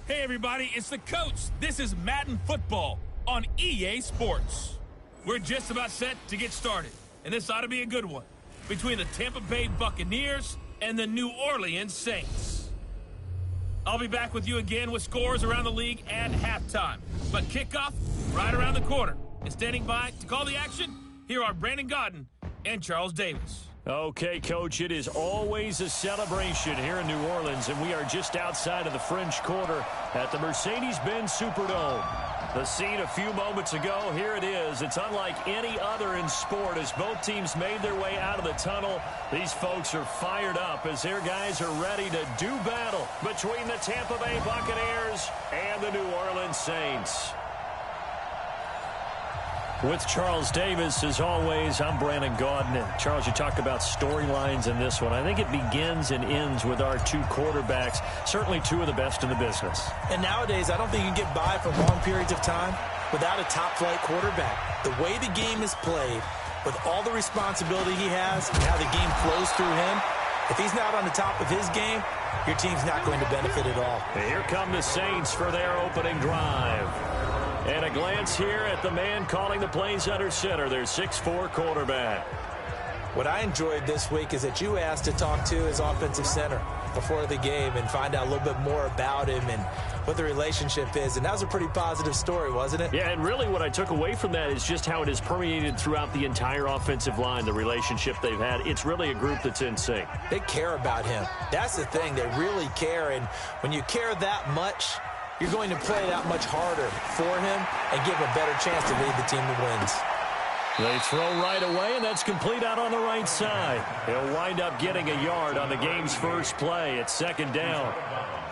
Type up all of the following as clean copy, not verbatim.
Hey everybody, it's the coach. This is Madden Football on EA Sports. We're just about set to get started, and this ought to be a good one, between the Tampa Bay Buccaneers and the New Orleans Saints. I'll be back with you again with scores around the league at halftime, but kickoff right around the corner. And standing by to call the action, here are Brandon Godden and Charles Davis. Okay, Coach, it is always a celebration here in New Orleans, and we are just outside of the French Quarter at the Mercedes-Benz Superdome. The scene a few moments ago, here it is. It's unlike any other in sport as both teams made their way out of the tunnel. These folks are fired up as their guys are ready to do battle between the Tampa Bay Buccaneers and the New Orleans Saints. With Charles Davis, as always, I'm Brandon Gaudin. Charles, you talked about storylines in this one. I think it begins and ends with our two quarterbacks, certainly two of the best in the business. And nowadays, I don't think you can get by for long periods of time without a top-flight quarterback. The way the game is played, with all the responsibility he has and how the game flows through him, if he's not on the top of his game, your team's not going to benefit at all. Here come the Saints for their opening drive. And a glance here at the man calling the plays under center, their 6'4" quarterback. What I enjoyed this week is that you asked to talk to his offensive center before the game and find out a little bit more about him and what the relationship is. And that was a pretty positive story, wasn't it? Yeah, and really what I took away from that is just how it has permeated throughout the entire offensive line, the relationship they've had. It's really a group that's in sync. They care about him. That's the thing. They really care. And when you care that much, you're going to play that much harder for him and give a better chance to lead the team to wins. They throw right away, and that's complete out on the right side. He'll wind up getting a yard on the game's first play. It's second down.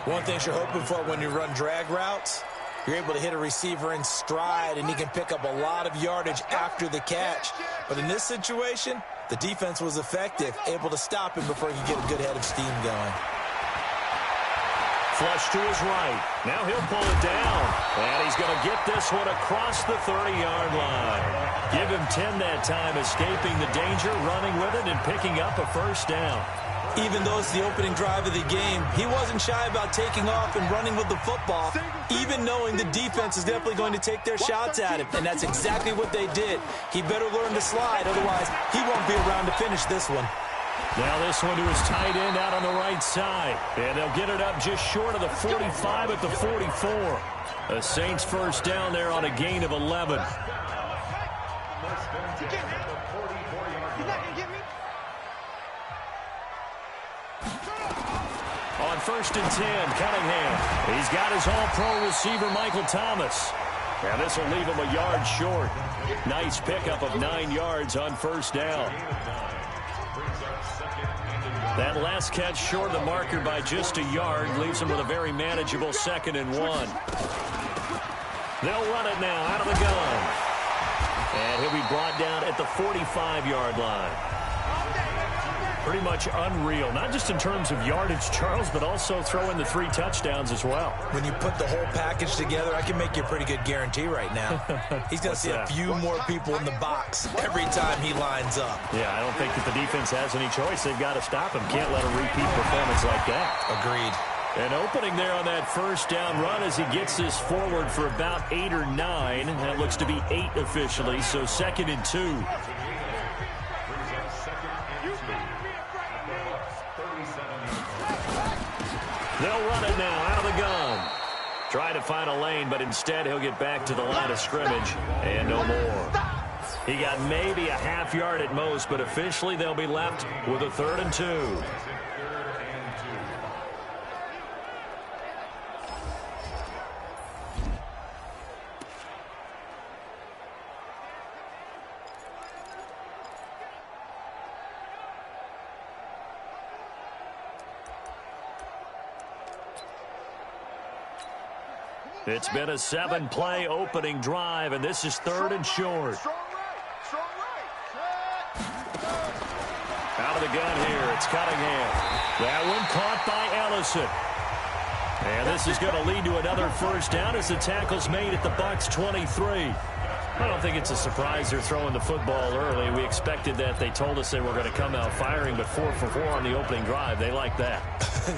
One thing you're hoping for when you run drag routes, you're able to hit a receiver in stride, and he can pick up a lot of yardage after the catch. But in this situation, the defense was effective, able to stop him before he could get a good head of steam going. Flush to his right. Now he'll pull it down. And he's going to get this one across the 30-yard line. Give him 10 that time, escaping the danger, running with it, and picking up a first down. Even though it's the opening drive of the game, he wasn't shy about taking off and running with the football, even knowing the defense is definitely going to take their shots at him. And that's exactly what they did. He better learn to slide, otherwise he won't be around to finish this one. Now this one to his tight end out on the right side. And they'll get it up just short of the 45 at the 44. The Saints first down there on a gain of 11. On first and 10, Cunningham. He's got his all-pro receiver, Michael Thomas. Now this will leave him a yard short. Nice pickup of 9 yards on first down. That last catch short of the marker by just a yard leaves him with a very manageable 2nd and 1. They'll run it now out of the gun. And he'll be brought down at the 45-yard line. Pretty much unreal, not just in terms of yardage, Charles, but also throw in the 3 touchdowns as well. When you put the whole package together, I can make you a pretty good guarantee right now. He's going to see a few more people in the box every time he lines up. Yeah, I don't think that the defense has any choice. They've got to stop him. Can't let a repeat performance like that. Agreed. An opening there on that first down run as he gets this forward for about 8 or 9. That looks to be 8 officially, so 2nd and 2. They'll run it now out of the gun. Try to find a lane, but instead he'll get back to the line of scrimmage and no more. He got maybe a half yard at most, but officially they'll be left with a 3rd and 2. It's been a 7-play opening drive, and this is 3rd and short. Out of the gun here, it's Cunningham. That one caught by Ellison. And this is going to lead to another first down as the tackle's made at the Bucs 23. I don't think it's a surprise they're throwing the football early. We expected that. They told us they were going to come out firing, but 4 for 4 on the opening drive. They like that.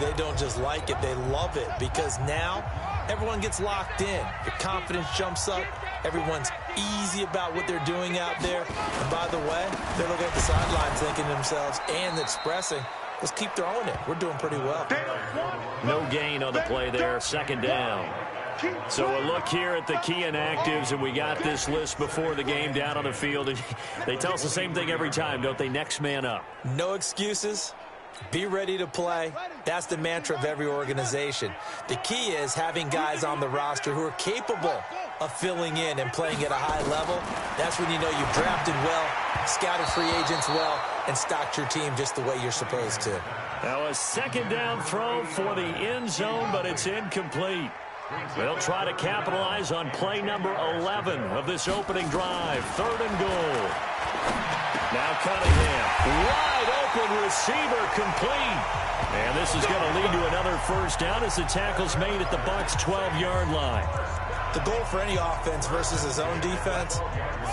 They don't just like it, they love it, because now everyone gets locked in. Your confidence jumps up. Everyone's easy about what they're doing out there. And by the way, they're looking at the sidelines thinking to themselves and expressing, let's keep throwing it. We're doing pretty well. No gain on the play there. Second down. So a look here at the key inactives, and we got this list before the game down on the field. They tell us the same thing every time, don't they? Next man up. No excuses. Be ready to play. That's the mantra of every organization. The key is having guys on the roster who are capable of filling in and playing at a high level. That's when you know you've drafted well, scouted free agents well, and stocked your team just the way you're supposed to. Now a second down throw for the end zone, but it's incomplete. They'll try to capitalize on play number 11 of this opening drive. Third and goal. Now Cunningham. Wide open receiver complete. And this is going to lead to another first down as the tackle's made at the Bucs' 12-yard line. The goal for any offense versus his own defense,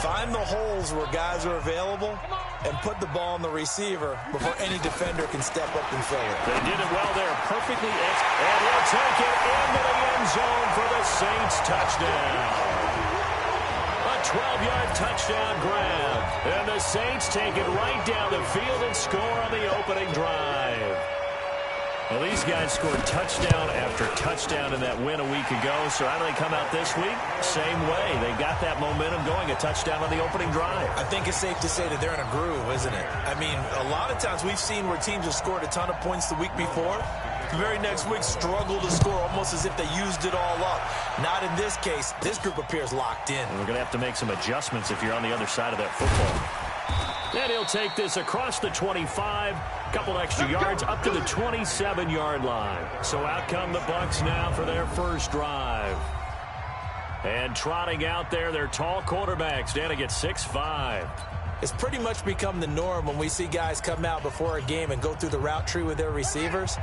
find the holes where guys are available and put the ball on the receiver before any defender can step up and fill it. They did it well there, perfectly and he'll take it into the end zone for the Saints touchdown. A 12-yard touchdown grab. And the Saints take it right down the field and score on the opening drive. Well, these guys scored touchdown after touchdown in that win a week ago. So how do they come out this week? Same way. They got that momentum going, a touchdown on the opening drive. I think it's safe to say that they're in a groove, isn't it? I mean, a lot of times we've seen where teams have scored a ton of points the week before. The very next week struggle to score almost as if they used it all up. Not in this case. This group appears locked in. And we're going to have to make some adjustments if you're on the other side of that football. And he'll take this across the 25, couple extra yards up to the 27-yard line. So out come the Bucs now for their first drive. And trotting out there, their tall quarterbacks, standing at 6'5". It's pretty much become the norm when we see guys come out before a game and go through the route tree with their receivers.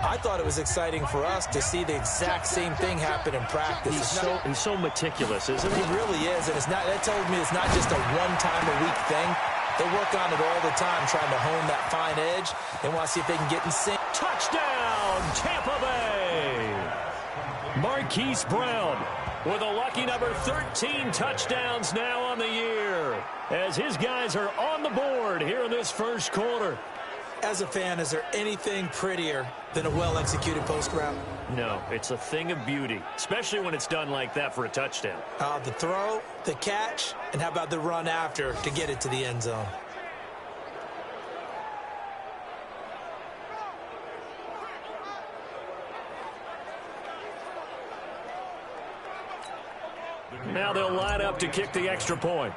I thought it was exciting for us to see the exact same thing happen in practice. He's so meticulous, isn't he? He really is, and that tells me it's not just a one-time-a-week thing. They work on it all the time, trying to hone that fine edge. They want to see if they can get in sync. Touchdown, Tampa Bay! Marquise Brown with a lucky number 13 touchdowns now on the year, as his guys are on the board here in this first quarter. As a fan, is there anything prettier than a well-executed post route? No, it's a thing of beauty, especially when it's done like that for a touchdown. The throw, the catch, and how about the run after to get it to the end zone? Now they'll line up to kick the extra point.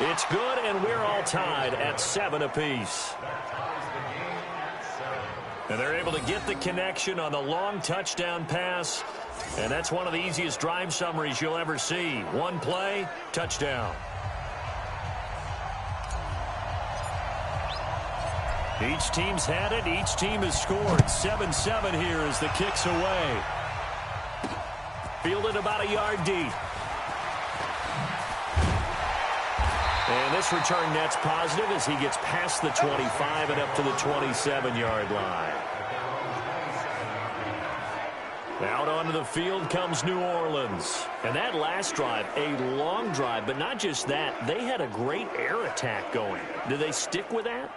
It's good, and we're all tied at 7 apiece. And they're able to get the connection on the long touchdown pass. And that's one of the easiest drive summaries you'll ever see. One play, touchdown. Each team's had it. Each team has scored. 7-7 here as the kick's away. Fielded about a yard deep. And this return net's positive as he gets past the 25 and up to the 27-yard line. Out onto the field comes New Orleans. And that last drive, a long drive, but not just that. They had a great air attack going. Do they stick with that?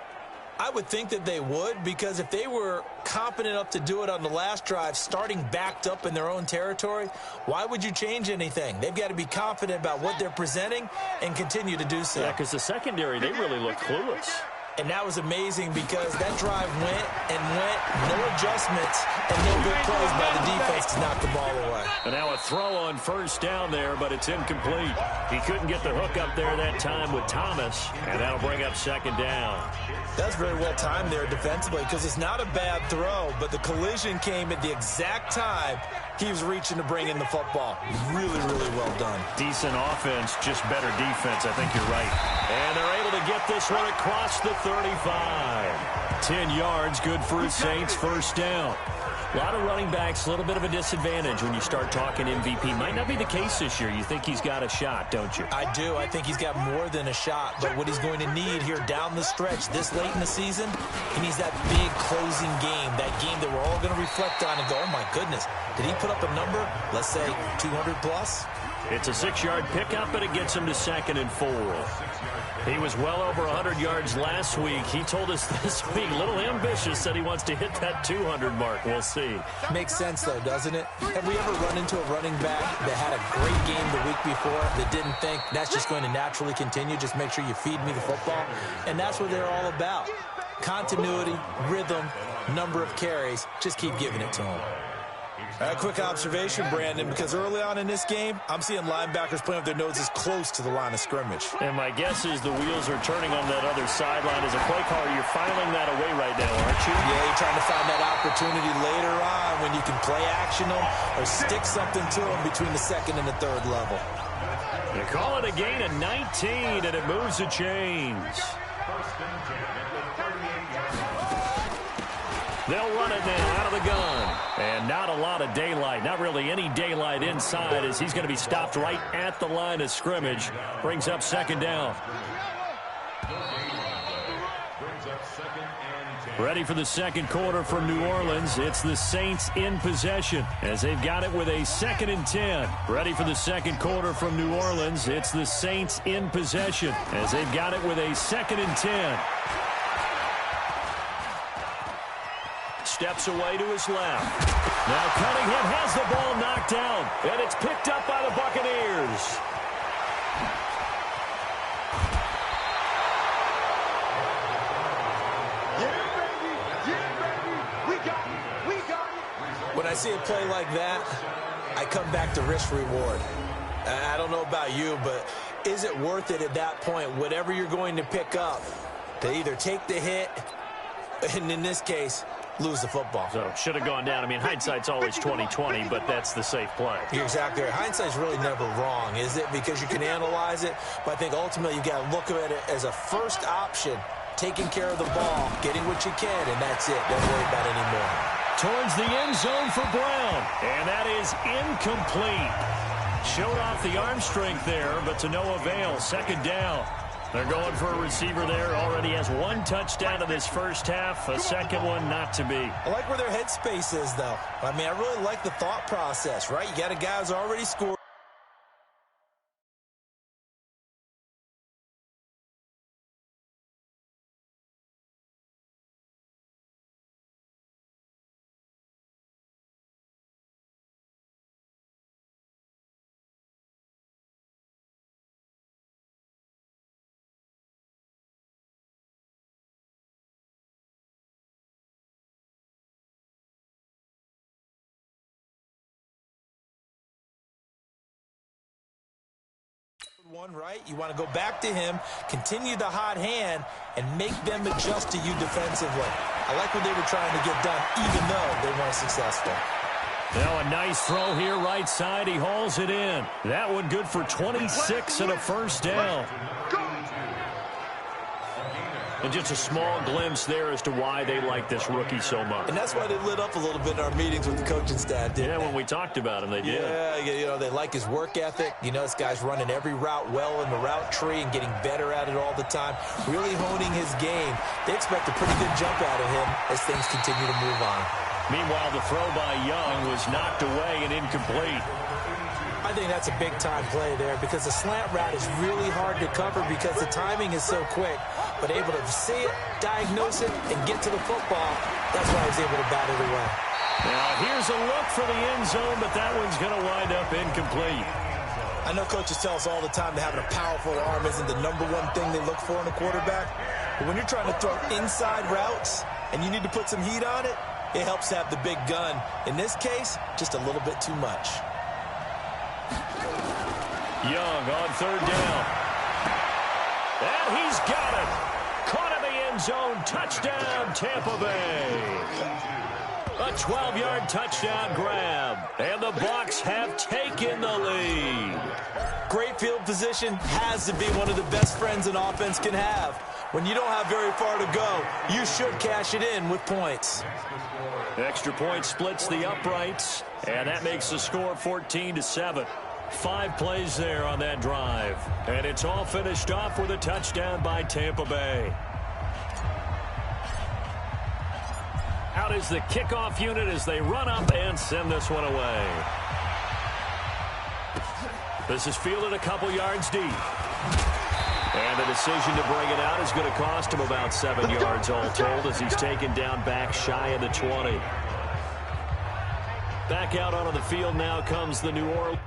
I would think that they would, because if they were competent enough to do it on the last drive, starting backed up in their own territory, why would you change anything? They've got to be confident about what they're presenting and continue to do so. Yeah, because the secondary, they really looked clueless. And that was amazing because that drive went and went, no adjustments, and no good plays by the defense to knock the ball away. And now a throw on first down there, but it's incomplete. He couldn't get the hook up there that time with Thomas, and that'll bring up second down. That's very well timed there defensively because it's not a bad throw, but the collision came at the exact time he was reaching to bring in the football. Really, really well done. Decent offense, just better defense. I think you're right. And they're able to get this one across the 35. 10 yards, good for his Saints, first down. A lot of running backs, a little bit of a disadvantage when you start talking MVP. Might not be the case this year. You think he's got a shot, don't you? I do. I think he's got more than a shot. But what he's going to need here down the stretch this late in the season, he needs that big closing game, that game that we're all going to reflect on and go, oh, my goodness, did he put up a number, let's say 200 plus? It's a 6-yard pickup, but it gets him to 2nd and 4. He was well over 100 yards last week. He told us this week, a little ambitious, said he wants to hit that 200 mark. We'll see. Makes sense, though, doesn't it? Have we ever run into a running back that had a great game the week before that didn't think that's just going to naturally continue? Just make sure you feed me the football. And that's what they're all about. Continuity, rhythm, number of carries. Just keep giving it to them. A quick observation, Brandon, because early on in this game, I'm seeing linebackers playing with their noses close to the line of scrimmage. And my guess is the wheels are turning on that other sideline. As a play caller, you're filing that away right now, aren't you? Yeah, you're trying to find that opportunity later on when you can play action them or stick something to them between the 2nd and the 3rd level. They call it a gain of 19, and it moves the chains. They'll run it now out of the gun. And not a lot of daylight, not really any daylight inside as he's going to be stopped right at the line of scrimmage. Brings up 2nd down. Ready for the 2nd quarter from New Orleans. It's the Saints in possession as they've got it with a 2nd and 10. Ready for the 2nd quarter from New Orleans. It's the Saints in possession as they've got it with a 2nd and 10. Steps away to his left. Now Cunningham has the ball knocked down, and it's picked up by the Buccaneers. When I see a play like that, I come back to risk-reward. I don't know about you, but is it worth it at that point, whatever you're going to pick up, to either take the hit, and in this case, lose the football? So, should have gone down. I mean, hindsight's always 20/20, but that's the safe play. You're exactly right. Hindsight's really never wrong, is it? Because you can analyze it, but I think ultimately you got to look at it as a first option, taking care of the ball, getting what you can, and that's it. Don't worry about it anymore. Towards the end zone for Brown, and that is incomplete. Showed off the arm strength there, but to no avail. 2nd down. They're going for a receiver there. Already has 1 touchdown in this first half. A second one not to be. I like where their headspace is, though. I mean, I really like the thought process, right? You got a guy who's already scored. One, right? You want to go back to him, continue the hot hand, and make them adjust to you defensively. I like what they were trying to get done, even though they weren't successful. Now a nice throw here, right side. He hauls it in. That one good for 26 and a first down. And just a small glimpse there as to why they like this rookie so much. And that's why they lit up a little bit in our meetings with the coaching staff, didn't they? When we talked about him, they did. Yeah, you know, they like his work ethic. You know, this guy's running every route well in the route tree and getting better at it all the time, really honing his game. They expect a pretty good jump out of him as things continue to move on. Meanwhile, the throw by Young was knocked away and incomplete. I think that's a big-time play there because the slant route is really hard to cover because the timing is so quick. But able to see it, diagnose it, and get to the football, that's why he's able to bat it away. Now, here's a look for the end zone, but that one's going to wind up incomplete. I know coaches tell us all the time that having a powerful arm isn't the #1 thing they look for in a quarterback. But when you're trying to throw inside routes and you need to put some heat on it, it helps to have the big gun. In this case, just a little bit too much. Young on 3rd down. And he's got it. Caught in the end zone. Touchdown, Tampa Bay. A 12-yard touchdown grab. And the Bucs have taken the lead. Great field position has to be one of the best friends an offense can have. When you don't have very far to go, you should cash it in with points. Extra point splits the uprights, and that makes the score 14-7. 5 plays there on that drive. And it's all finished off with a touchdown by Tampa Bay. Out is the kickoff unit as they run up and send this one away. This is fielded a couple yards deep. And the decision to bring it out is going to cost him about 7 yards all told as he's taken down back shy of the 20. Back out onto the field now comes the New Orleans.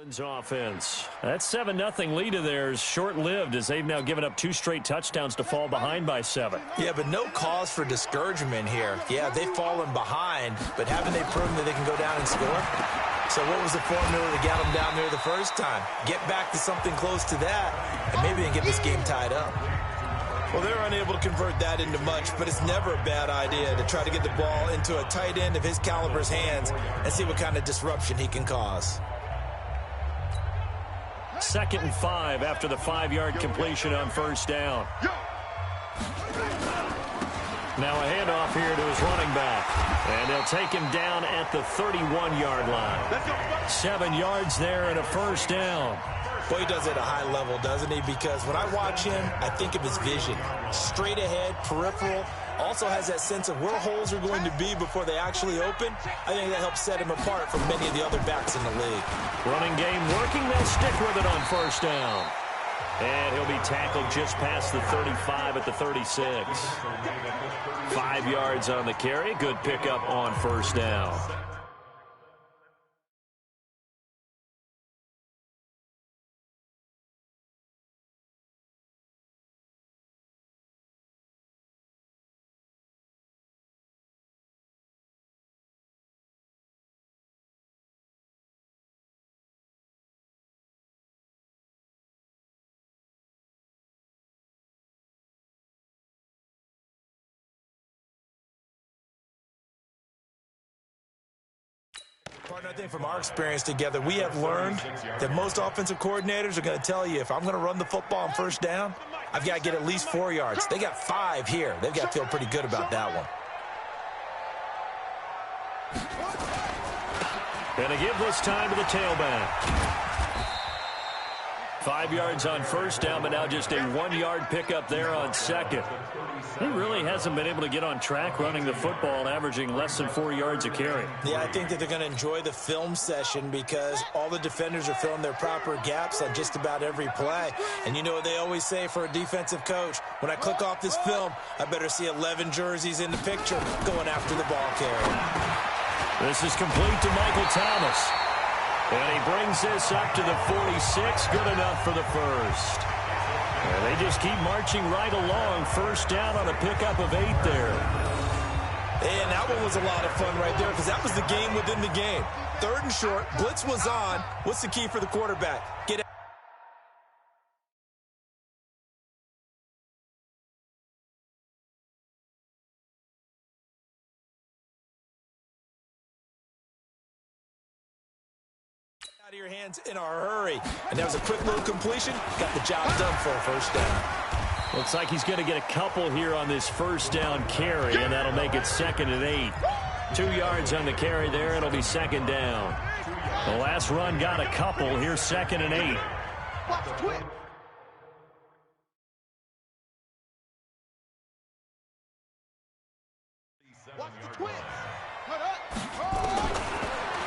Offense. That 7-0 lead of theirs short-lived as they've now given up 2 straight touchdowns to fall behind by 7. Yeah, but no cause for discouragement here. Yeah, they've fallen behind, but haven't they proven that they can go down and score? So what was the formula that got them down there the first time? Get back to something close to that, and maybe they can get this game tied up. Well, they're unable to convert that into much, but it's never a bad idea to try to get the ball into a tight end of his caliber's hands and see what kind of disruption he can cause. 2nd and 5 after the 5-yard completion on first down. Now a handoff here to his running back. And they'll take him down at the 31-yard line. 7 yards there and a first down. Boy, he does it at a high level, doesn't he? Because when I watch him, I think of his vision. Straight ahead, peripheral. Also has that sense of where holes are going to be before they actually open. I think that helps set him apart from many of the other backs in the league. Running game working. They'll stick with it on first down. And he'll be tackled just past the 35 at the 36. 5 yards on the carry. Good pickup on first down. Partner, I think from our experience together, we have learned that most offensive coordinators are going to tell you, if I'm going to run the football on first down, I've got to get at least 4 yards. They got 5 here. They've got to feel pretty good about that one. Going to give this time to the tailback. 5 yards on first down, but now just a 1-yard pickup there on second. He really hasn't been able to get on track running the football and averaging less than 4 yards a carry. Yeah, I think that they're going to enjoy the film session because all the defenders are filling their proper gaps on just about every play. And you know what they always say for a defensive coach? When I click off this film, I better see 11 jerseys in the picture going after the ball carrier. This is complete to Michael Thomas. And he brings this up to the 46. Good enough for the first. And they just keep marching right along. First down on a pickup of 8 there. And that one was a lot of fun right there because that was the game within the game. 3rd and short. Blitz was on. What's the key for the quarterback? Get out of your hands in a hurry. And that was a quick little completion. Got the job done for a first down. Looks like he's going to get a couple here on this first down carry, and that'll make it 2nd and 8. 2 yards on the carry there. It'll be 2nd down. The last run got a couple. Here's 2nd and 8.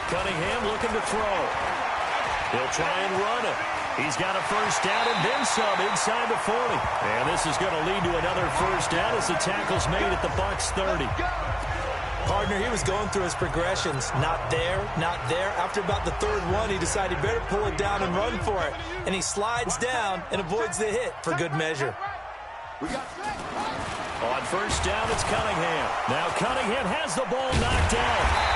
Cunningham looking to throw. He'll try and run it. He's got a first down and then some inside the 40. And this is going to lead to another first down as the tackle's made at the Bucs 30. Partner, he was going through his progressions. Not there, not there. After about the 3rd one, he decided better pull it down and run for it. And he slides down and avoids the hit for good measure. On first down, it's Cunningham. Now Cunningham has the ball knocked down.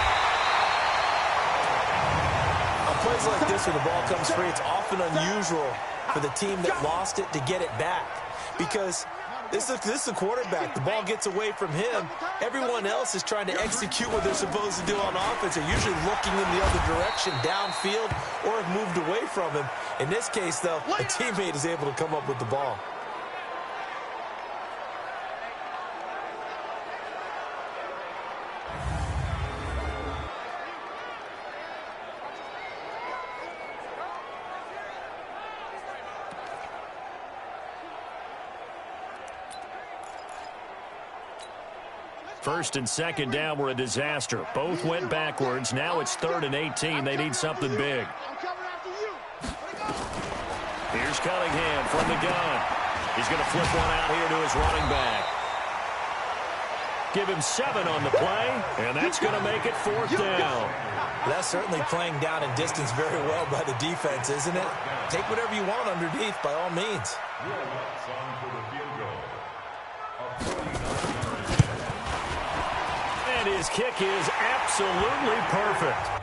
Plays like this where the ball comes free, it's often unusual for the team that lost it to get it back because this is a quarterback. The ball gets away from him. Everyone else is trying to execute what they're supposed to do on offense. They're usually looking in the other direction, downfield, or have moved away from him. In this case, though, a teammate is able to come up with the ball. First and 2nd down were a disaster. Both went backwards. Now it's 3rd and 18. They need something big. Here's Cunningham from the gun. He's going to flip one out here to his running back. Give him 7 on the play, and that's going to make it 4th down. That's certainly playing down and distance very well by the defense, isn't it? Take whatever you want underneath by all means. And his kick is absolutely perfect.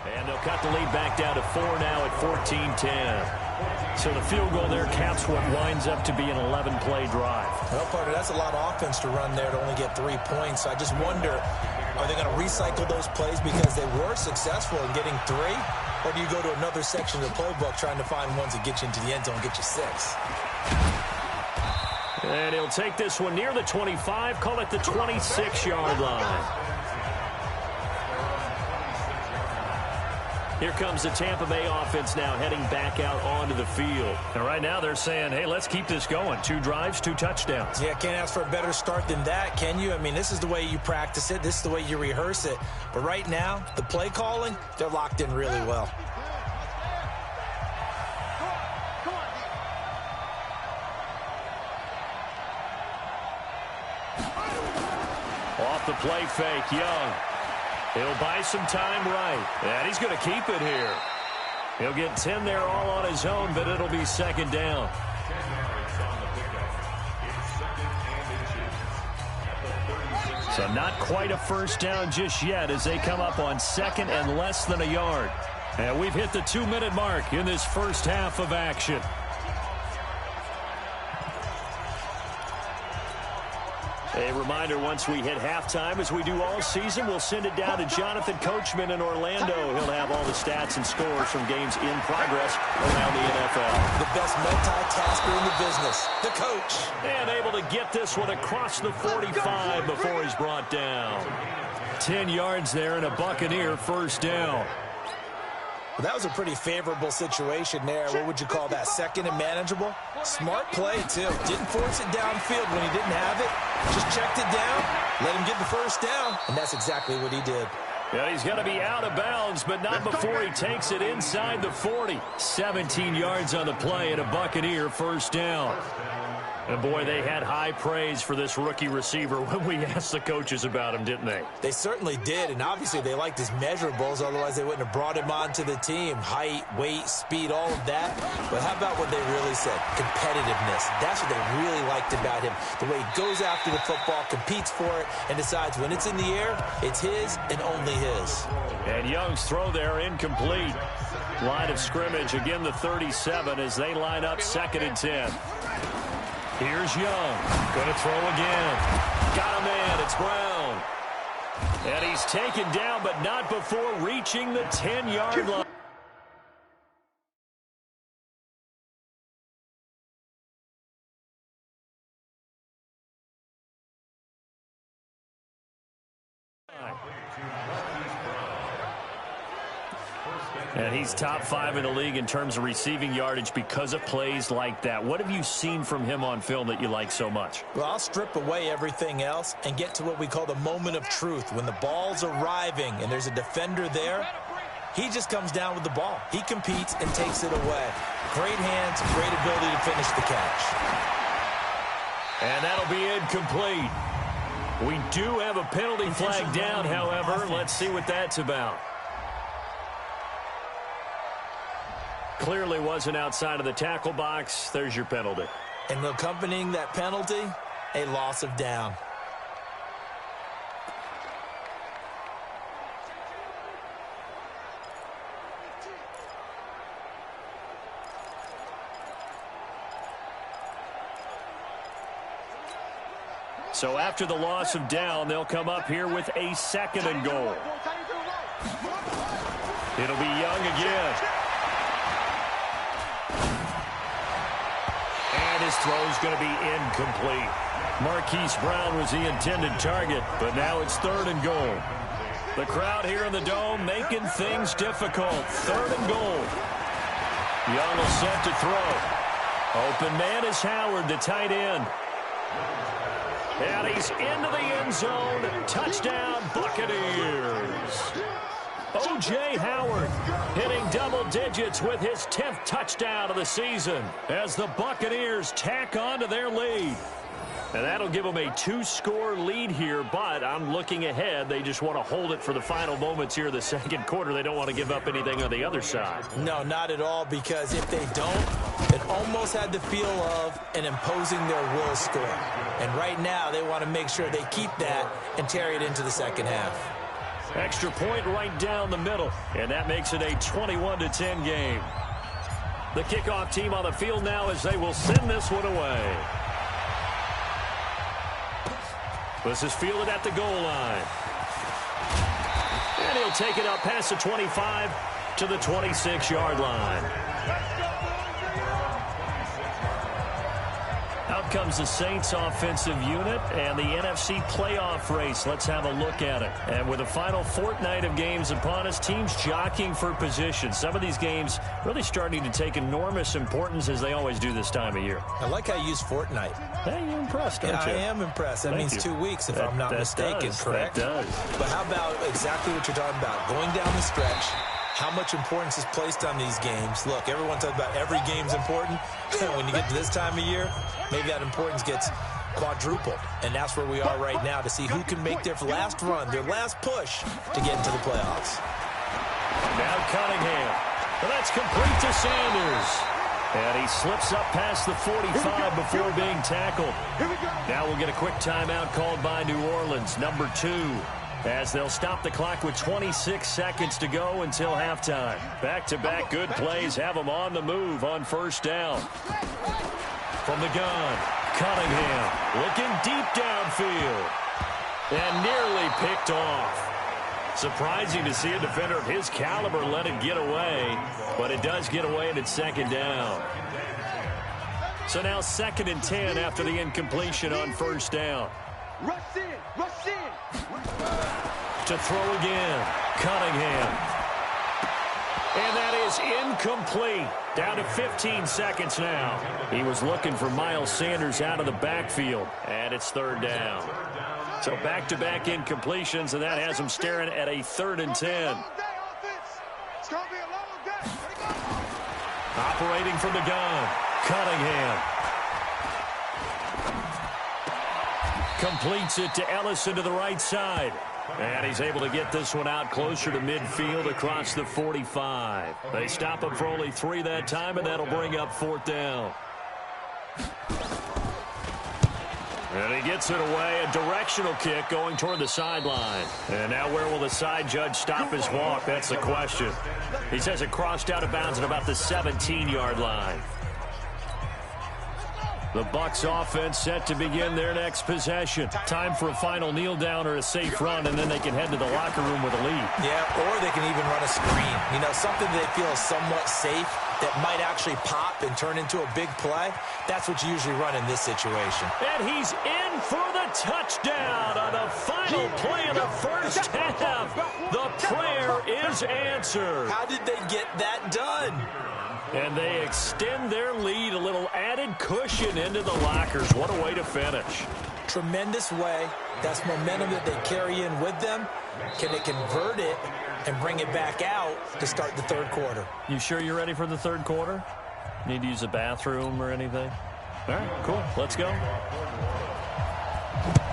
And they'll cut the lead back down to 4 now at 14-10. So the field goal there caps what winds up to be an 11-play drive. Well, partner, that's a lot of offense to run there to only get 3 points. So I just wonder, are they going to recycle those plays because they were successful in getting 3? Or do you go to another section of the playbook trying to find ones that get you into the end zone and get you 6? And he'll take this one near the 25, call it the 26-yard line. Here comes the Tampa Bay offense now heading back out onto the field. And right now they're saying, hey, let's keep this going. 2 drives, 2 touchdowns. Yeah, can't ask for a better start than that, can you? I mean, this is the way you practice it. This is the way you rehearse it. But right now, the play calling, they're locked in really well. Off the play fake, Young. He'll buy some time right. And he's going to keep it here. He'll get 10 there all on his own, but it'll be 2nd down. So not quite a first down just yet as they come up on 2nd and less than a yard. And we've hit the 2-minute mark in this first half of action. A reminder, once we hit halftime, as we do all season, we'll send it down to Jonathan Coachman in Orlando. He'll have all the stats and scores from games in progress around the NFL. The best multitasker in the business, the coach. And able to get this one across the 45 before he's brought down. 10 yards there and a Buccaneer first down. Well, that was a pretty favorable situation there. What would you call that? 2nd and manageable? Smart play, too. Didn't force it downfield when he didn't have it. Just checked it down, let him get the first down, and that's exactly what he did. Yeah, he's going to be out of bounds, but not before he takes it inside the 40. 17 yards on the play and a Buccaneer first down. And, boy, they had high praise for this rookie receiver when we asked the coaches about him, didn't they? They certainly did, and obviously they liked his measurables, otherwise they wouldn't have brought him onto the team. Height, weight, speed, all of that. But how about what they really said? Competitiveness. That's what they really liked about him. The way he goes after the football, competes for it, and decides when it's in the air, it's his and only his. And Young's throw there incomplete. Line of scrimmage, again the 37 as they line up 2nd and 10. Here's Young. Going to throw again. Got a man. It's Brown. And he's taken down, but not before reaching the 10-yard line. And he's top 5 in the league in terms of receiving yardage because of plays like that. What have you seen from him on film that you like so much? Well, I'll strip away everything else and get to what we call the moment of truth. When the ball's arriving and there's a defender there, he just comes down with the ball. He competes and takes it away. Great hands, great ability to finish the catch. And that'll be incomplete. We do have a penalty flag down, however. Let's see what that's about. Clearly wasn't outside of the tackle box. There's your penalty. And accompanying that penalty, a loss of down. So after the loss of down, they'll come up here with a 2nd and goal. It'll be Young again. And his throw's going to be incomplete. Marquise Brown was the intended target, but now it's 3rd and goal. The crowd here in the Dome making things difficult. 3rd and goal. Young will set to throw. Open man is Howard, the tight end. And he's into the end zone. Touchdown, Buccaneers. O.J. Howard hitting double digits with his 10th touchdown of the season as the Buccaneers tack on to their lead. And that'll give them a 2-score lead here, but I'm looking ahead. They just want to hold it for the final moments here of the second quarter. They don't want to give up anything on the other side. No, not at all, because if they don't, it almost had the feel of an imposing their will score. And right now, they want to make sure they keep that and carry it into the second half. Extra point right down the middle, and that makes it a 21-10 game. The kickoff team on the field now as they will send this one away. This is fielded at the goal line. And he'll take it up past the 25 to the 26-yard line. Out comes the Saints offensive unit and the NFC playoff race. Let's have a look at it. And with the final fortnight of games upon us, teams jockeying for position. Some of these games really starting to take enormous importance as they always do this time of year. I like how you use fortnight. Hey, you're impressed, aren't you? I am impressed. That means 2 weeks, if I'm not mistaken, correct? That does. But how about exactly what you're talking about? Going down the stretch, how much importance is placed on these games. Look, everyone talks about every game's important. When you get to this time of year, maybe that importance gets quadrupled. And that's where we are right now to see who can make their last run, their last push to get into the playoffs. Now Cunningham. Well, that's complete to Sanders. And he slips up past the 45 before being tackled. Now we'll get a quick timeout called by New Orleans, number 2. As they'll stop the clock with 26 seconds to go until halftime. Back-to-back good plays have them on the move on first down. From the gun, Cunningham looking deep downfield. And nearly picked off. Surprising to see a defender of his caliber let it get away. But it does get away and it's second down. So now 2nd and 10 after the incompletion on first down. Rush in, rush in. To throw again, Cunningham. And that is incomplete. Down to 15 seconds now. He was looking for Miles Sanders out of the backfield. And it's 3rd down. So back-to-back incompletions, and that has him staring at a 3rd and 10. Operating from the gun, Cunningham. Completes it to Ellison to the right side. And he's able to get this one out closer to midfield across the 45. They stop him for only 3 that time, and that'll bring up 4th down. And he gets it away, a directional kick going toward the sideline. And now where will the side judge stop his walk? That's the question. He says it crossed out of bounds at about the 17-yard line. The Bucs offense set to begin their next possession. Time for a final kneel down or a safe run, and then they can head to the locker room with a lead. Yeah, or they can even run a screen. You know, something they feel is somewhat safe that might actually pop and turn into a big play. That's what you usually run in this situation. And he's in for the touchdown on the final play of the first half. The prayer is answered. How did they get that done? And they extend their lead, a little added cushion into the lockers. What a way to finish. Tremendous way. That's momentum that they carry in with them. Can they convert it and bring it back out to start the 3rd quarter? You sure you're ready for the 3rd quarter? Need to use a bathroom or anything? All right, cool. Let's go.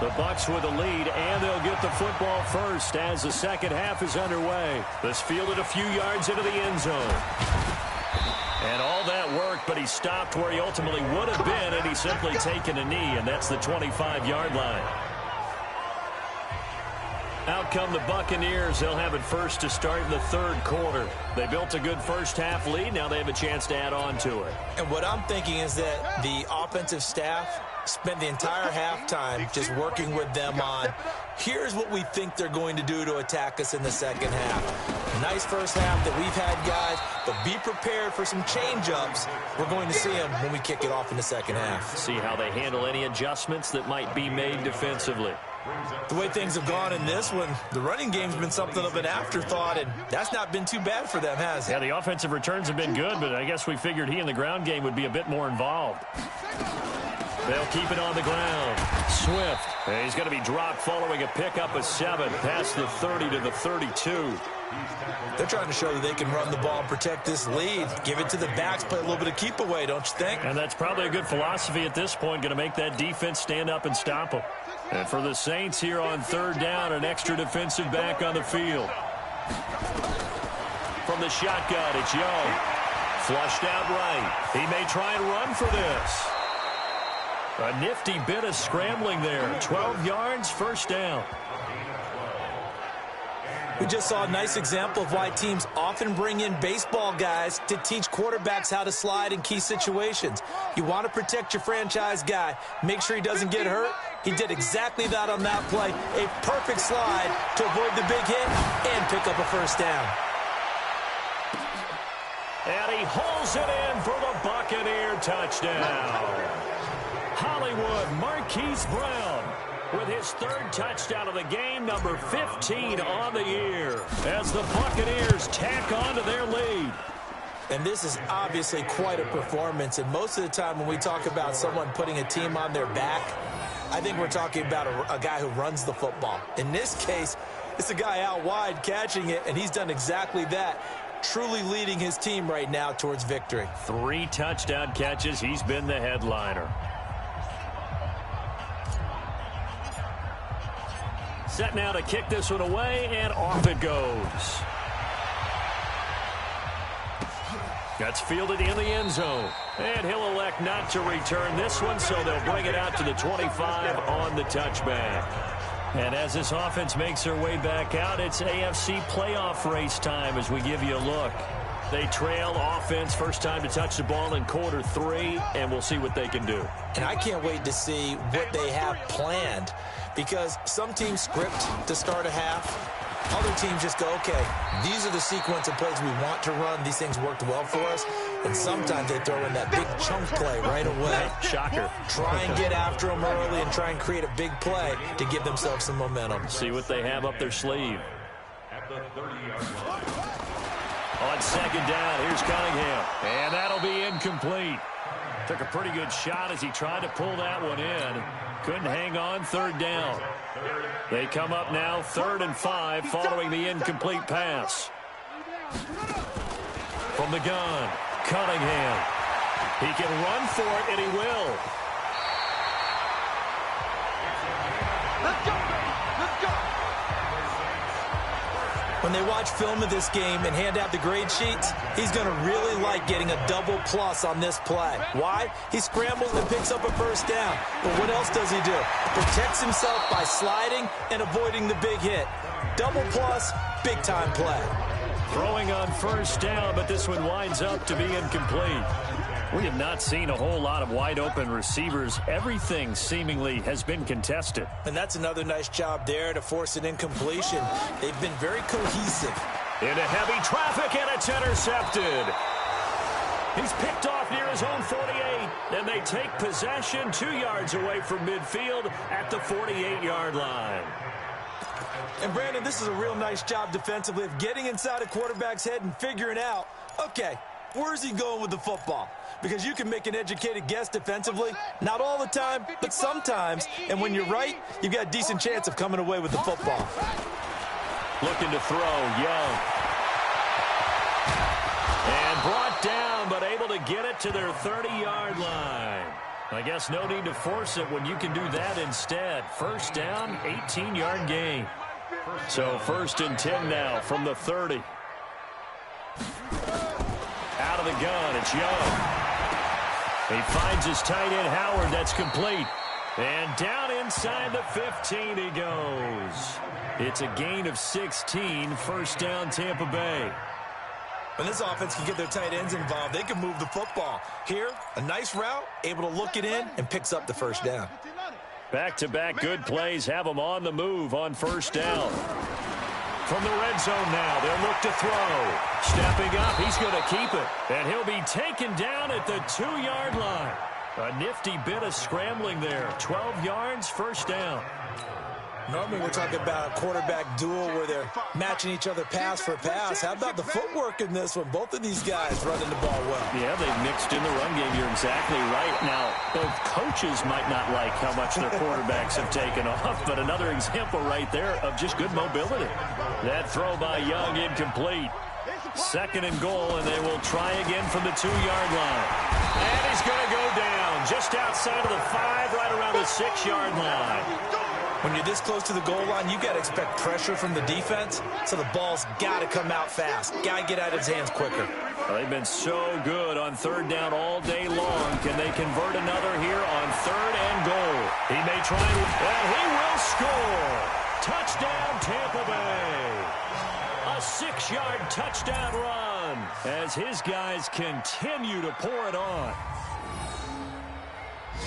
The Bucs with a lead, and they'll get the football first as the second half is underway. This fielded a few yards into the end zone. And all that work, but he stopped where he ultimately would have been, and he's simply taken a knee, and that's the 25-yard line. Out come the Buccaneers. They'll have it first to start in the 3rd quarter. They built a good first half lead. Now they have a chance to add on to it. And what I'm thinking is that the offensive staff spent the entire halftime just working with them on, here's what we think they're going to do to attack us in the second half. Nice first half that we've had, guys, but be prepared for some change-ups. We're going to see them when we kick it off in the second half. See how they handle any adjustments that might be made defensively. The way things have gone in this one, the running game's been something of an afterthought, and that's not been too bad for them, has it? Yeah, the offensive returns have been good, but I guess we figured he in the ground game would be a bit more involved. They'll keep it on the ground. Swift. And he's going to be dropped following a pickup of 7 past the 30 to the 32. They're trying to show that they can run the ball and protect this lead. Give it to the backs, play a little bit of keep away, don't you think? And that's probably a good philosophy at this point, going to make that defense stand up and stop them. And for the Saints here on 3rd down, an extra defensive back on the field. From the shotgun, it's Young. Flushed out right. He may try and run for this. A nifty bit of scrambling there. 12 yards, 1st down. We just saw a nice example of why teams often bring in baseball guys to teach quarterbacks how to slide in key situations. You want to protect your franchise guy. Make sure he doesn't get hurt. He did exactly that on that play. A perfect slide to avoid the big hit and pick up a 1st down. And he hauls it in for the Buccaneer touchdown. Hollywood Marquise Brown with his 3rd touchdown of the game, number 15 on the year, as the Buccaneers tack on to their lead. And this is obviously quite a performance, and most of the time when we talk about someone putting a team on their back, I think we're talking about a guy who runs the football. In this case, it's a guy out wide catching it, and he's done exactly that, truly leading his team right now towards victory. 3 touchdown catches. He's been the headliner. Set now to kick this one away, and off it goes. That's fielded in the end zone. And he'll elect not to return this one, so they'll bring it out to the 25 on the touchback. And as this offense makes their way back out, it's AFC playoff race time as we give you a look. They trail offense, first time to touch the ball in quarter 3, and we'll see what they can do. And I can't wait to see what they have planned, because some teams script to start a half. Other teams just go, okay, these are the sequence of plays we want to run. These things worked well for us. And sometimes they throw in that big chunk play right away. Shocker. Try and get after them early and try and create a big play to give themselves some momentum. See what they have up their sleeve. On 2nd down, here's Cunningham. And that'll be incomplete. Took a pretty good shot as he tried to pull that one in. Couldn't hang on, 3rd down. They come up now 3rd and 5 following the incomplete pass. From the gun, Cunningham. He can run for it, and he will. Let's go, baby. Let's go. When they watch film of this game and hand out the grade sheets, he's going to really like getting a double plus on this play. Why? He scrambles and picks up a 1st down. But what else does he do? Protects himself by sliding and avoiding the big hit. Double plus, big time play. Throwing on 1st down, but this one winds up to be incomplete. We have not seen a whole lot of wide-open receivers. Everything seemingly has been contested. And that's another nice job there to force an incompletion. They've been very cohesive. Into heavy traffic, and it's intercepted. He's picked off near his own 48, and they take possession 2 yards away from midfield at the 48-yard line. And, Brandon, this is a real nice job defensively of getting inside a quarterback's head and figuring out, okay, where's he going with the football? Because you can make an educated guess defensively. Not all the time, but sometimes. And when you're right, you've got a decent chance of coming away with the football. Looking to throw, Young. And brought down, but able to get it to their 30-yard line. I guess no need to force it when you can do that instead. 1st down, 18-yard gain. So 1st and 10 now from the 30. Out of the gun, it's Young. He finds his tight end, Howard. That's complete. And down inside the 15 he goes. It's a gain of 16, 1st down Tampa Bay. When this offense can get their tight ends involved, they can move the football. Here, a nice route, able to look it in, and picks up the 1st down. Back-to-back good plays have them on the move on 1st down. From the red zone now, they'll look to throw. Stepping up, he's going to keep it. And he'll be taken down at the 2-yard line. A nifty bit of scrambling there. 12 yards, 1st down. Normally we're talking about a quarterback duel where they're matching each other pass for pass. How about the footwork in this one? Both of these guys running the ball well. Yeah, they've mixed in the run game. You're exactly right. Now, both coaches might not like how much their quarterbacks have taken off, but another example right there of just good mobility. That throw by Young incomplete. 2nd and goal, and they will try again from the 2-yard line. And he's going to go down just outside of the 5, right around the 6-yard line. When you're this close to the goal line, you got to expect pressure from the defense, so the ball's got to come out fast. Got to get out of his hands quicker. Well, they've been so good on 3rd down all day long. Can they convert another here on 3rd and goal? He may try, and he will score. Touchdown, Tampa Bay. A 6-yard touchdown run as his guys continue to pour it on.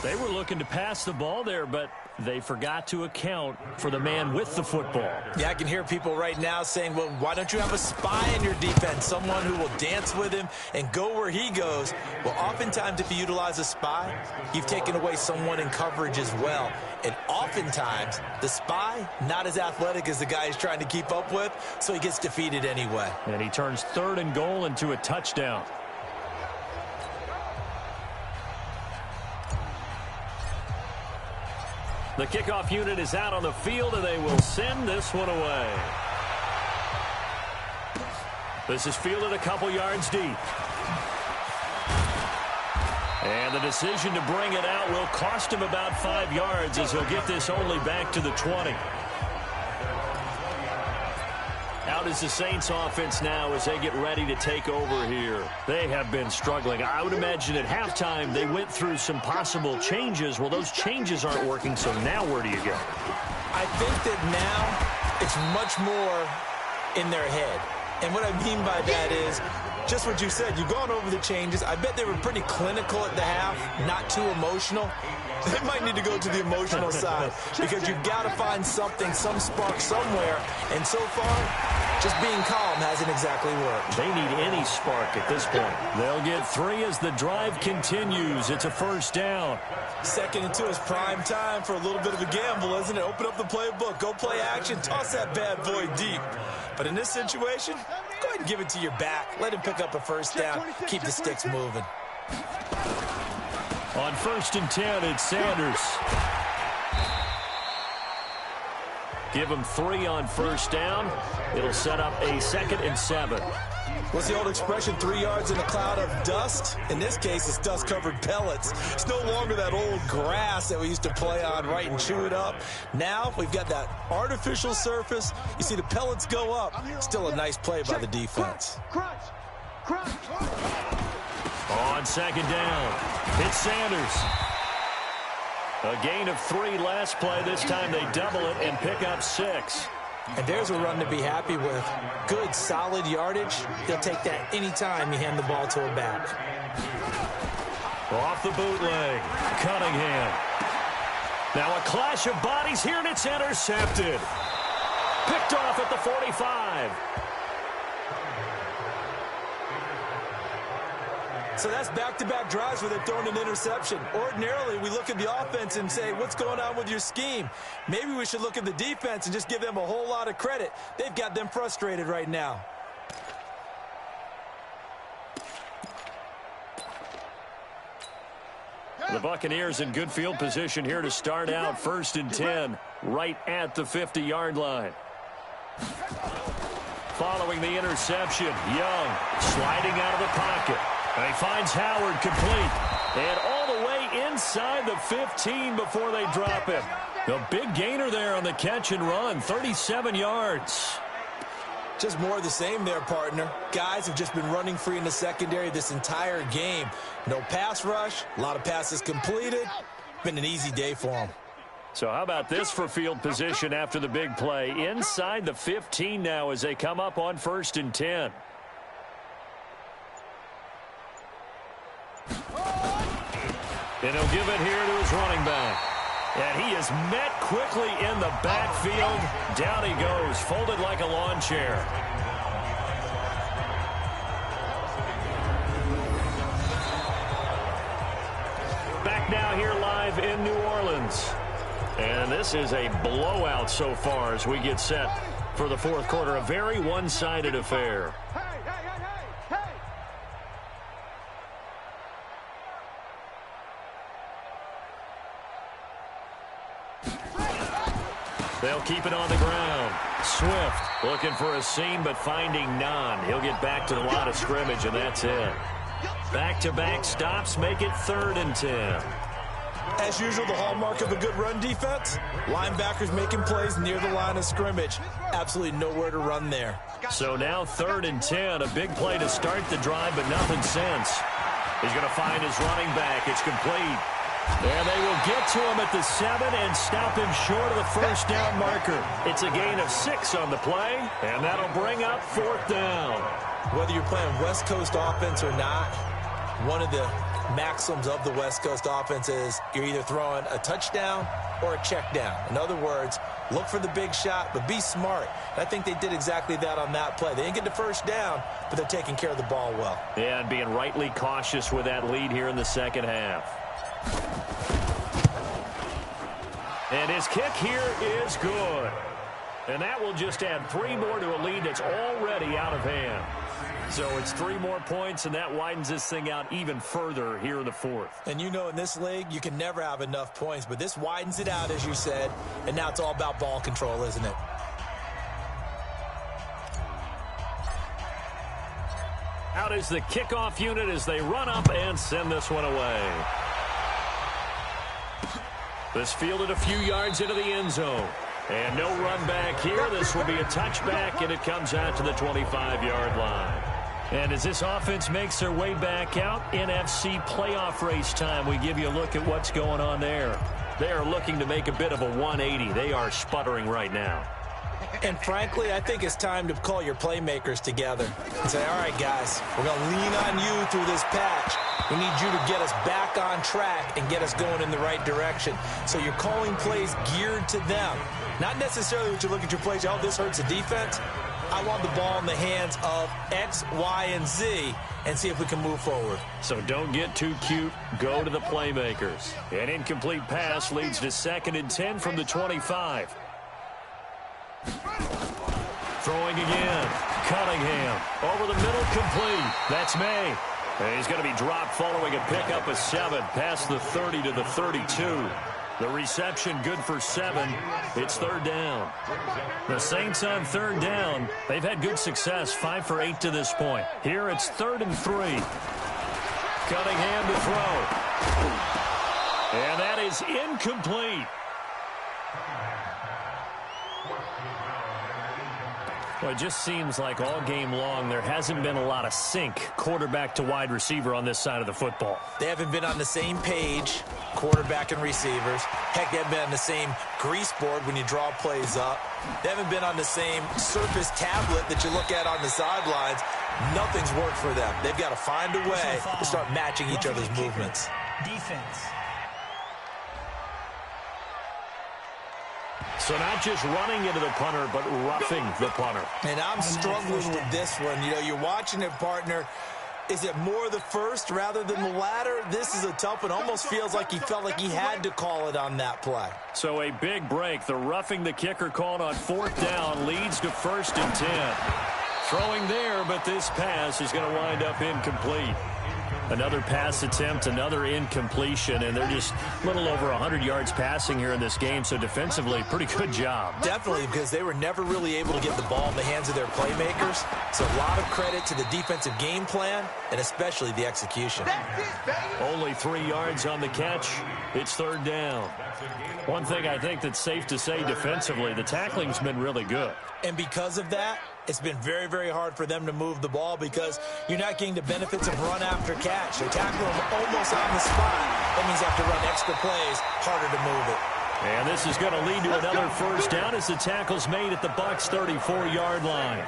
They were looking to pass the ball there, but they forgot to account for the man with the football. Yeah, I can hear people right now saying, well, why don't you have a spy in your defense, someone who will dance with him and go where he goes? Well, oftentimes if you utilize a spy, you've taken away someone in coverage as well. And oftentimes, the spy, not as athletic as the guy he's trying to keep up with, so he gets defeated anyway. And he turns 3rd and goal into a touchdown. The kickoff unit is out on the field, and they will send this one away. This is fielded a couple yards deep. And the decision to bring it out will cost him about 5 yards as he'll get this only back to the 20. Out is the Saints offense now as they get ready to take over here. They have been struggling. I would imagine at halftime they went through some possible changes. Well, those changes aren't working, so now where do you go? I think that now it's much more in their head. And what I mean by that is just what you said. You've gone over the changes. I bet they were pretty clinical at the half, not too emotional. They might need to go to the emotional side because you've got to find something, some spark somewhere. And so far, just being calm hasn't exactly worked. They need any spark at this point. They'll get 3 as the drive continues. It's a 1st down. 2nd and 2 is prime time for a little bit of a gamble, isn't it? Open up the playbook, go play action, toss that bad boy deep. But in this situation, go ahead and give it to your back. Let him pick up a 1st down. Keep the sticks moving. On 1st and 10, it's Sanders. Give him 3 on 1st down. It'll set up a 2nd and 7. What's the old expression, 3 yards in a cloud of dust? In this case, it's dust-covered pellets. It's no longer that old grass that we used to play on, right, and chew it up. Now we've got that artificial surface. You see the pellets go up. Still a nice play by the defense. On 2nd down, it's Sanders. A gain of 3 last play. This time they double it and pick up 6. And there's a run to be happy with. Good, solid yardage. He'll take that anytime you hand the ball to a back. Off the bootleg, Cunningham. Now a clash of bodies here, and it's intercepted. Picked off at the 45. So that's back-to-back drives where they're throwing an interception. Ordinarily, we look at the offense and say, what's going on with your scheme? Maybe we should look at the defense and just give them a whole lot of credit. They've got them frustrated right now. The Buccaneers in good field position here to start out 1st and 10, right at the 50-yard line. Following the interception, Young sliding out of the pocket. And he finds Howard complete. And all the way inside the 15 before they drop him. The big gainer there on the catch and run, 37 yards. Just more of the same there, partner. Guys have just been running free in the secondary this entire game. No pass rush, a lot of passes completed. Been an easy day for them. So how about this for field position after the big play? Inside the 15 now as they come up on 1st and 10. And he'll give it here to his running back. And he is met quickly in the backfield. Down he goes, folded like a lawn chair. Back now here live in New Orleans. And this is a blowout so far as we get set for the fourth quarter. A very one-sided affair. They'll keep it on the ground. Swift looking for a seam but finding none. He'll get back to the line of scrimmage, and that's it. Back-to-back stops make it 3rd and 10. As usual, the hallmark of a good run defense, linebackers making plays near the line of scrimmage. Absolutely nowhere to run there. So now 3rd and 10, a big play to start the drive, but nothing since. He's going to find his running back. It's complete. And they will get to him at the 7 and stop him short of the first down marker. It's a gain of 6 on the play, and that'll bring up 4th down. Whether you're playing West Coast offense or not, one of the maxims of the West Coast offense is you're either throwing a touchdown or a check down. In other words, look for the big shot, but be smart. I think they did exactly that on that play. They didn't get the first down, but they're taking care of the ball well. Yeah, and being rightly cautious with that lead here in the second half. And his kick here is good. And that will just add 3 more to a lead that's already out of hand. So it's 3 more points, and that widens this thing out even further here in the fourth. And you know in this league, you can never have enough points, but this widens it out, as you said, and now it's all about ball control, isn't it? Out is the kickoff unit as they run up and send this one away. This fielded a few yards into the end zone. And no run back here. This will be a touchback, and it comes out to the 25-yard line. And as this offense makes their way back out, NFC playoff race time, we give you a look at what's going on there. They are looking to make a bit of a 180. They are sputtering right now. And frankly, I think it's time to call your playmakers together and say, all right, guys, we're going to lean on you through this patch. We need you to get us back on track and get us going in the right direction. So you're calling plays geared to them. Not necessarily what you look at your plays, oh, this hurts the defense. I want the ball in the hands of X, Y, and Z and see if we can move forward. So don't get too cute. Go to the playmakers. An incomplete pass leads to 2nd and 10 from the 25. Throwing again. Cunningham. Over the middle, complete. That's May. And he's going to be dropped following a pickup of 7 past the 30 to the 32. The reception good for 7. It's 3rd down. The Saints on 3rd down. They've had good success, 5 for 8 to this point. Here it's 3rd and 3. Cunningham to throw. And that is incomplete. Well, it just seems like all game long there hasn't been a lot of sync quarterback to wide receiver on this side of the football. They haven't been on the same page, quarterback and receivers. Heck, they haven't been on the same grease board when you draw plays up. They haven't been on the same surface tablet that you look at on the sidelines. Nothing's worked for them. They've got to find a way to start matching each other's movements. Defense. So not just running into the punter, but roughing the punter. And I'm struggling with this one. You know, you're watching it, partner. Is it more the first rather than the latter? This is a tough one. Almost feels like he felt like he had to call it on that play. So a big break. The roughing the kicker called on 4th down leads to 1st and 10. Throwing there, but this pass is going to wind up incomplete. Another pass attempt, another incompletion, and they're just a little over 100 yards passing here in this game, so defensively, pretty good job. Definitely, because they were never really able to get the ball in the hands of their playmakers. So a lot of credit to the defensive game plan, and especially the execution. Only 3 yards on the catch. It's 3rd down. One thing I think that's safe to say defensively, the tackling's been really good. And because of that, it's been very, very hard for them to move the ball because you're not getting the benefits of run after catch. They tackle them almost on the spot. That means you have to run extra plays, harder to move it. And this is going to lead to another 1st down as the tackle's made at the Bucs' 34-yard line.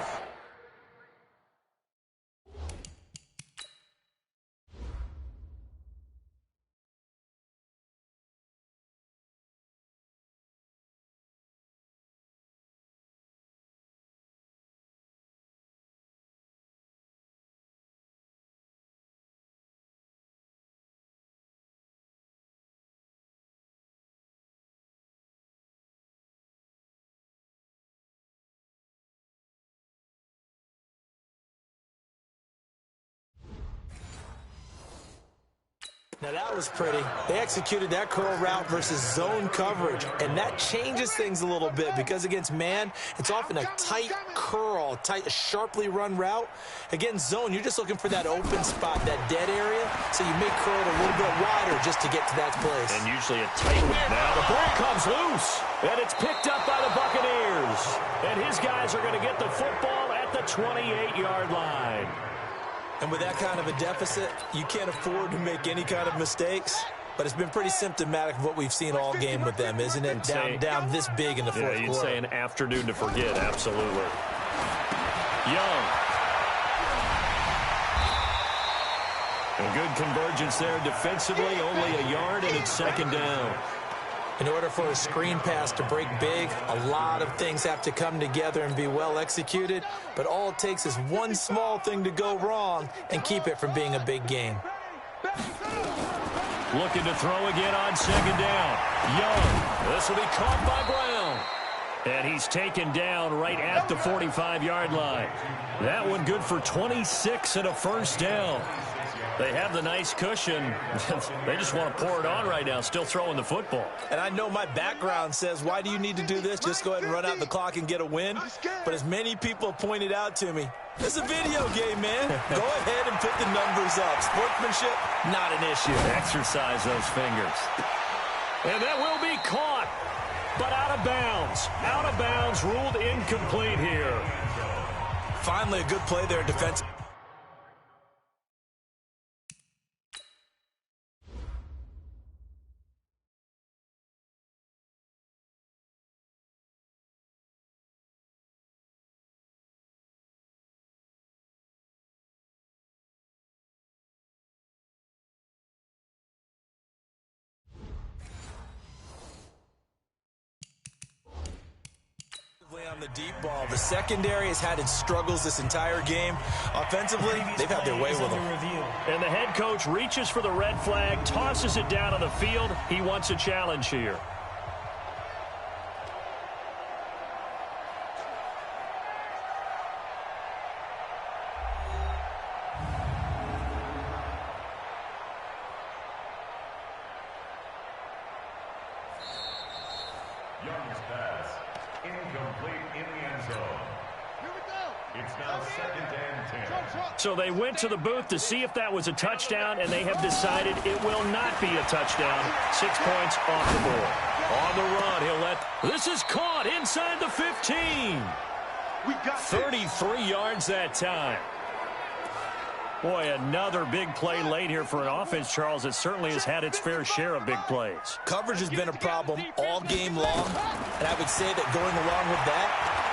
Now that was pretty. They executed that curl route versus zone coverage, and that changes things a little bit because against man, it's often a tight curl, a sharply run route. Against zone, you're just looking for that open spot, that dead area, so you may curl it a little bit wider just to get to that place. And usually a tight one. Now the ball comes loose, and it's picked up by the Buccaneers. And his guys are going to get the football at the 28-yard line. And with that kind of a deficit, you can't afford to make any kind of mistakes. But it's been pretty symptomatic of what we've seen all game with them, isn't it? Down this big in the fourth quarter. You'd say an afternoon to forget, absolutely. Young. A good convergence there defensively, only a yard, and it's second down. In order for a screen pass to break big, a lot of things have to come together and be well executed, but all it takes is one small thing to go wrong and keep it from being a big game. Looking to throw again on second down. Young. This will be caught by Brown. And he's taken down right at the 45-yard line. That one good for 26 and a first down. They have the nice cushion. They just want to pour it on right now, still throwing the football. And I know my background says, why do you need to do this? Just go ahead and run out the clock and get a win. But as many people have pointed out to me, it's a video game, man. Go ahead and put the numbers up. Sportsmanship, not an issue. Exercise those fingers. And that will be caught, but out of bounds. Out of bounds, ruled incomplete here. Finally, a good play there, defense. On the deep ball. The secondary has had its struggles this entire game. Offensively, they've had their way with them. And the head coach reaches for the red flag, tosses it down on the field. He wants a challenge here. Young's pass. Incomplete in the end zone. It's now second and 10. So they went to the booth to see if that was a touchdown, and they have decided it will not be a touchdown. 6 points off the board. On the run, he'll let... This is caught inside the 15. 33 yards that time. Boy, another big play late here for an offense, Charles, that certainly has had its fair share of big plays. Coverage has been a problem all game long, and I would say that going along with that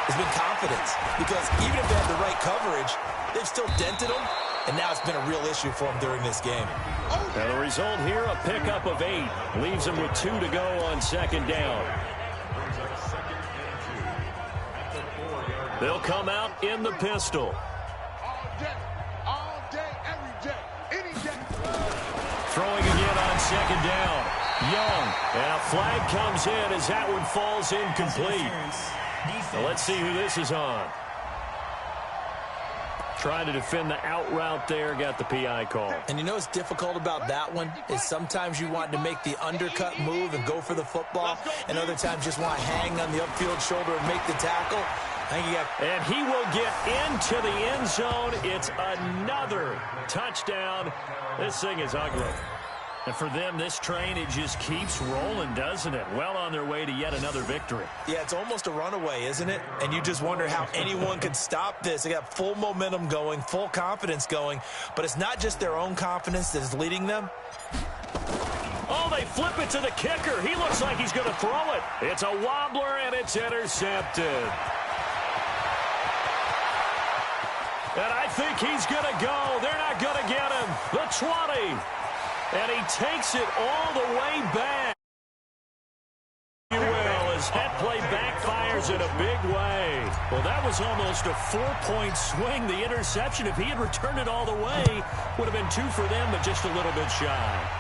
has been confidence, because even if they had the right coverage, they've still dented them, and now it's been a real issue for them during this game. Now the result here, a pickup of 8. Leaves them with 2 to go on second down. They'll come out in the pistol. Throwing again on second down. Young. And a flag comes in as that one falls incomplete. Now let's see who this is on. Trying to defend the out route there. Got the PI call. And you know what's difficult about that one is sometimes you want to make the undercut move and go for the football, and other times just want to hang on the upfield shoulder and make the tackle. And he will get into the end zone. It's another touchdown. This thing is ugly. And for them, this train, it just keeps rolling, doesn't it? Well on their way to yet another victory. Yeah, it's almost a runaway, isn't it? And you just wonder how anyone could stop this. They got full momentum going, full confidence going. But it's not just their own confidence that is leading them. Oh, they flip it to the kicker. He looks like he's going to throw it. It's a wobbler, and it's intercepted. And I think he's going to go. They're not going to get him. The 20. And he takes it all the way back. You will, as that play backfires in a big way. Well, that was almost a 4-point swing. The interception, if he had returned it all the way, would have been 2 for them, but just a little bit shy.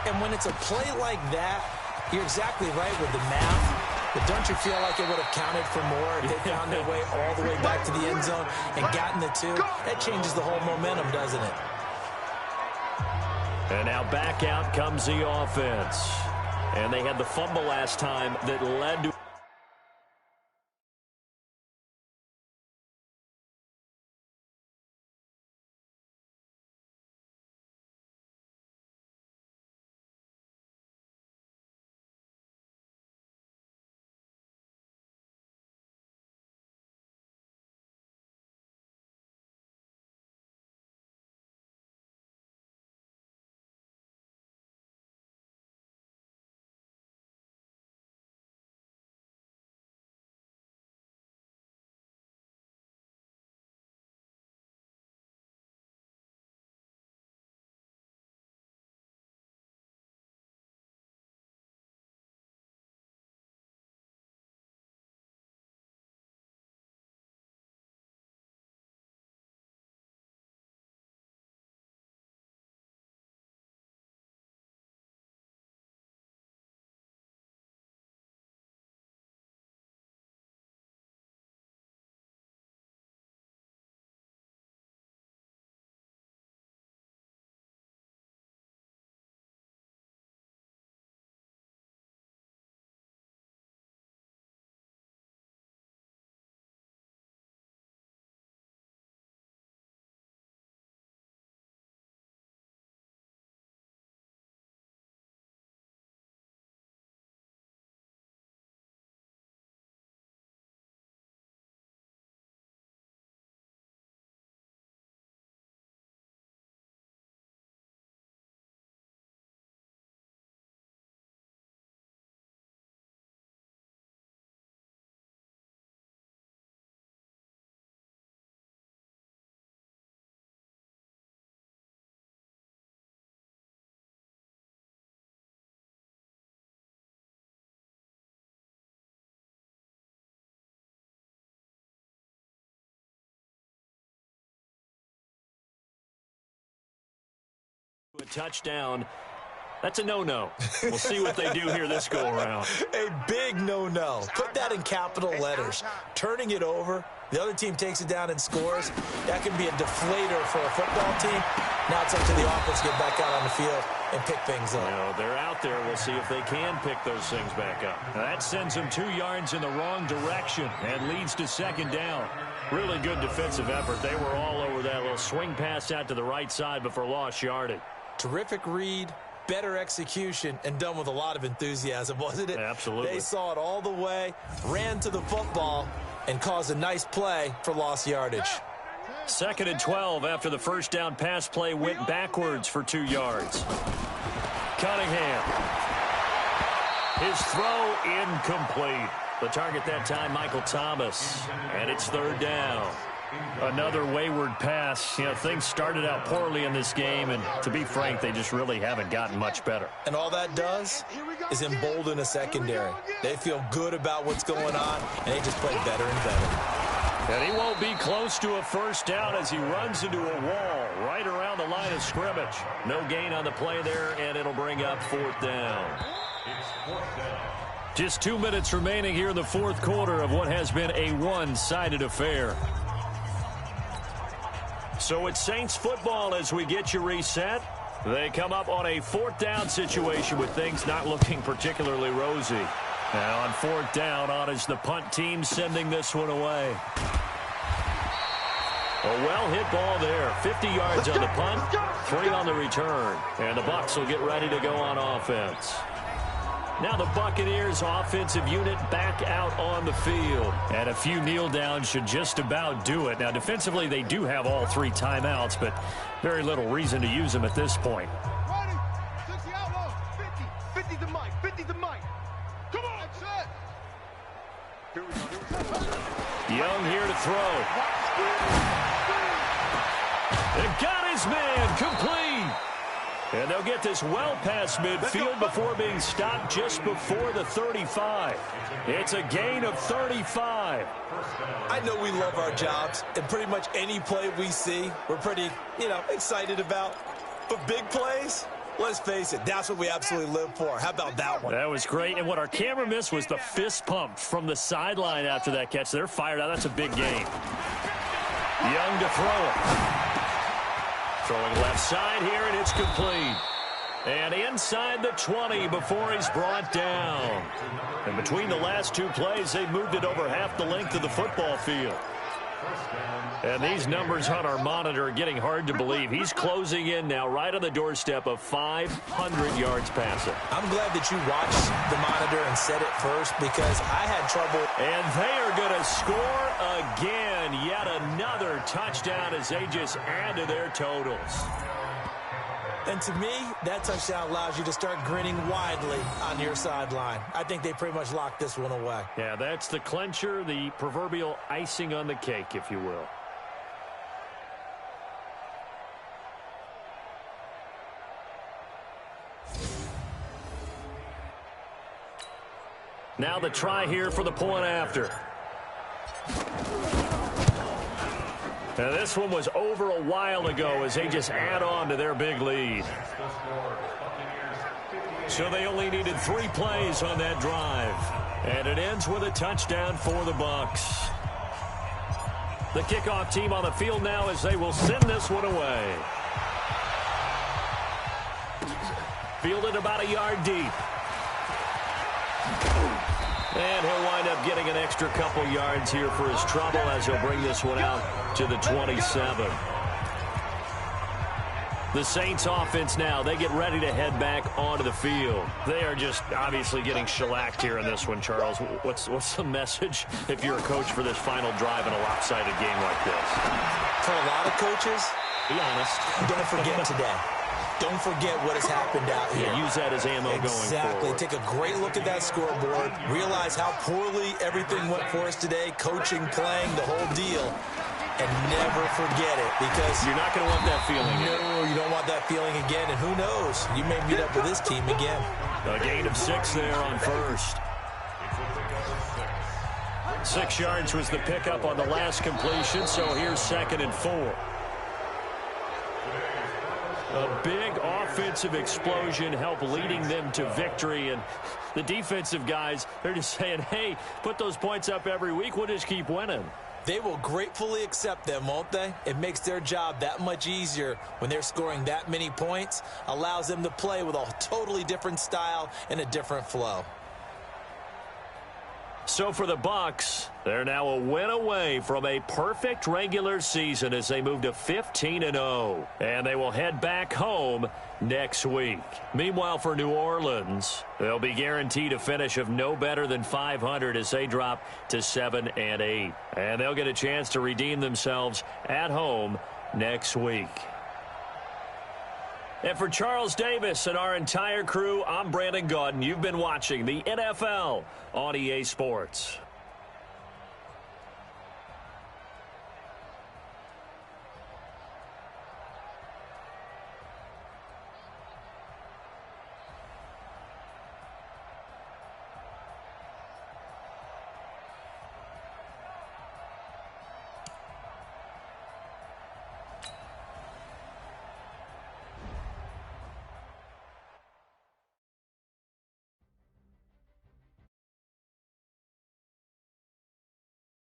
And when it's a play like that, you're exactly right with the math. But don't you feel like it would have counted for more if they found their way all the way back to the end zone and gotten the 2? That changes the whole momentum, doesn't it? And now back out comes the offense. And they had the fumble last time that led to a touchdown. That's a no-no. We'll see what they do here this go-around. A big no-no. Put that in capital letters. Turning it over, the other team takes it down and scores. That can be a deflator for a football team. Now it's up to the offense to get back out on the field and pick things up. Well, they're out there. We'll see if they can pick those things back up. Now, that sends them 2 yards in the wrong direction and leads to second down. Really good defensive effort. They were all over that little swing pass out to the right side, but for lost yardage. Terrific read, better execution, and done with a lot of enthusiasm, wasn't it? Absolutely. They saw it all the way, ran to the football, and caused a nice play for lost yardage. 2nd and 12 after the first down pass play went backwards for 2 yards. Cunningham. His throw incomplete. The target that time, Michael Thomas. And it's 3rd down. Another wayward pass. You know, things started out poorly in this game, and to be frank, they just really haven't gotten much better. And all that does is embolden a secondary. They feel good about what's going on, and they just play better and better. And he won't be close to a first down as he runs into a wall right around the line of scrimmage. No gain on the play there, and it'll bring up 4th down. Just 2 minutes remaining here in the 4th quarter of what has been a one-sided affair. So it's Saints football as we get you reset. They come up on a 4th down situation with things not looking particularly rosy. Now on 4th down, on is the punt team sending this one away. A well-hit ball there. 50 yards on the punt, 3 on the return. And the Bucs will get ready to go on offense. Now the Buccaneers offensive unit back out on the field. And a few kneel downs should just about do it. Now defensively they do have all 3 timeouts, but very little reason to use them at this point. Ready? 60 outlaw. 50. 50 to Mike. 50 to Mike. Come on. That's it. Here we go. Young here to throw. And got his man complete. And they'll get this well past midfield before being stopped just before the 35. It's a gain of 35. I know we love our jobs, and pretty much any play we see, we're pretty, excited about. But big plays, let's face it, that's what we absolutely live for. How about that one? That was great. And what our camera missed was the fist pump from the sideline after that catch. They're fired out. That's a big gain. Young to throw it. Throwing left side here, and it's complete. And inside the 20 before he's brought down. And between the last two plays, they've moved it over half the length of the football field. And these numbers on our monitor are getting hard to believe. He's closing in now right on the doorstep of 500 yards passing. I'm glad that you watched the monitor and said it first because I had trouble. And they are going to score again. Yet another touchdown as they just add to their totals. And to me, that touchdown allows you to start grinning widely on your sideline. I think they pretty much locked this one away. Yeah, that's the clincher, the proverbial icing on the cake, if you will. Now the try here for the point after. Now this one was over a while ago as they just add on to their big lead. So they only needed 3 plays on that drive. And it ends with a touchdown for the Bucs. The kickoff team on the field now as they will send this one away. Fielded about a yard deep. And he'll wind up getting an extra couple yards here for his trouble as he'll bring this one out to the 27. The Saints offense now, they get ready to head back onto the field. They are just obviously getting shellacked here in this one, Charles. What's the message if you're a coach for this final drive in a lopsided game like this? For a lot of coaches, be honest. Don't forget today. Don't forget what has happened out here. Yeah, use that as ammo going forward. Exactly. Take a great look at that scoreboard. Realize how poorly everything went for us today. Coaching, playing, the whole deal. And never forget it because you're not going to want that feeling again. No, you don't want that feeling again. And who knows? You may meet up with this team again. A gain of 6 there on first. 6 yards was the pickup on the last completion, so here's 2nd and 4. A big offensive explosion helped leading them to victory, and the defensive guys, they're just saying, hey, put those points up every week, we'll just keep winning. They will gratefully accept them, won't they? It makes their job that much easier when they're scoring that many points, allows them to play with a totally different style and a different flow. So for the Bucs, they're now a win away from a perfect regular season as they move to 15-0. And they will head back home next week. Meanwhile, for New Orleans, they'll be guaranteed a finish of no better than 500 as they drop to 7-8. And they'll get a chance to redeem themselves at home next week. And for Charles Davis and our entire crew, I'm Brandon Gaudin. You've been watching the NFL on EA Sports.